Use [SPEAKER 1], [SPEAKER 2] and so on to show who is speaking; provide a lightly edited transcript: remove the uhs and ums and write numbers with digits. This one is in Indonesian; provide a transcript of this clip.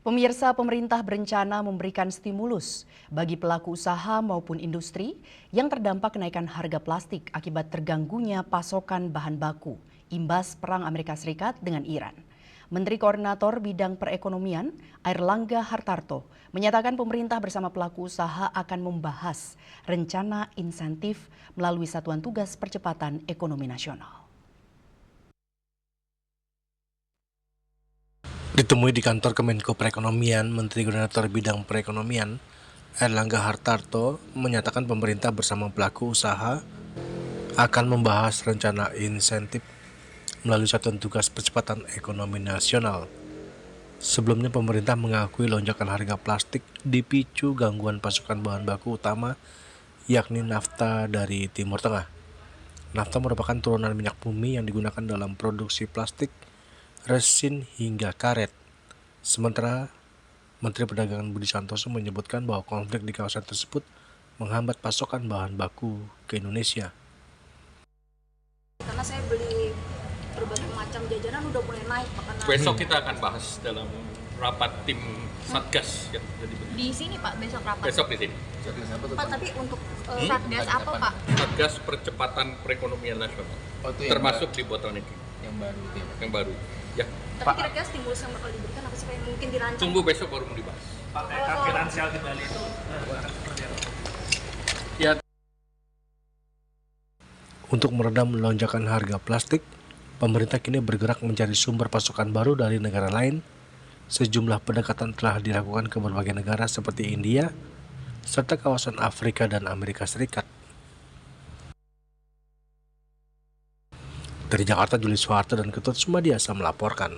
[SPEAKER 1] Pemirsa, pemerintah berencana memberikan stimulus bagi pelaku usaha maupun industri yang terdampak kenaikan harga plastik akibat terganggunya pasokan bahan baku imbas perang Amerika Serikat dengan Iran. Menteri Koordinator Bidang Perekonomian Airlangga Hartarto menyatakan pemerintah bersama pelaku usaha akan membahas rencana insentif melalui Satuan Tugas Percepatan Ekonomi Nasional.
[SPEAKER 2] Ditemui di kantor Kemenko Perekonomian, Menteri Koordinator Bidang Perekonomian Airlangga Hartarto menyatakan pemerintah bersama pelaku usaha akan membahas rencana insentif melalui Satuan Tugas Percepatan Ekonomi Nasional. Sebelumnya pemerintah mengakui lonjakan harga plastik dipicu gangguan pasokan bahan baku utama yakni nafta dari Timur Tengah. Nafta merupakan turunan minyak bumi yang digunakan dalam produksi plastik, resin hingga karet. Sementara Menteri Perdagangan Budi Santoso menyebutkan bahwa konflik di kawasan tersebut menghambat pasokan bahan baku ke Indonesia.
[SPEAKER 3] Karena saya beli berbagai macam jajanan udah mulai naik makanan.
[SPEAKER 4] Besok kita akan bahas dalam rapat tim Satgas ya.
[SPEAKER 3] Di sini Pak, besok rapat.
[SPEAKER 4] Besok di sini.
[SPEAKER 3] Pak, tapi untuk Satgas apa Pak?
[SPEAKER 4] Satgas Percepatan Perekonomian Nasional. Termasuk di bottlenecking.
[SPEAKER 5] Yang baru itu ya?
[SPEAKER 4] Yang baru. Ya.
[SPEAKER 3] Tapi kira-kira stimulus yang bakal diberikan apa sih Pak yang mungkin dirancang?
[SPEAKER 4] Tunggu besok baru mau dibahas.
[SPEAKER 6] Pak, finansial di Bali itu seperti apa?
[SPEAKER 4] Ya.
[SPEAKER 2] Untuk meredam lonjakan harga plastik, pemerintah kini bergerak mencari sumber pasokan baru dari negara lain. Sejumlah pendekatan telah dilakukan ke berbagai negara seperti India, serta kawasan Afrika dan Amerika Serikat. Dari Jakarta, Juli Soeharto dan Ketut Sumadiasa melaporkan.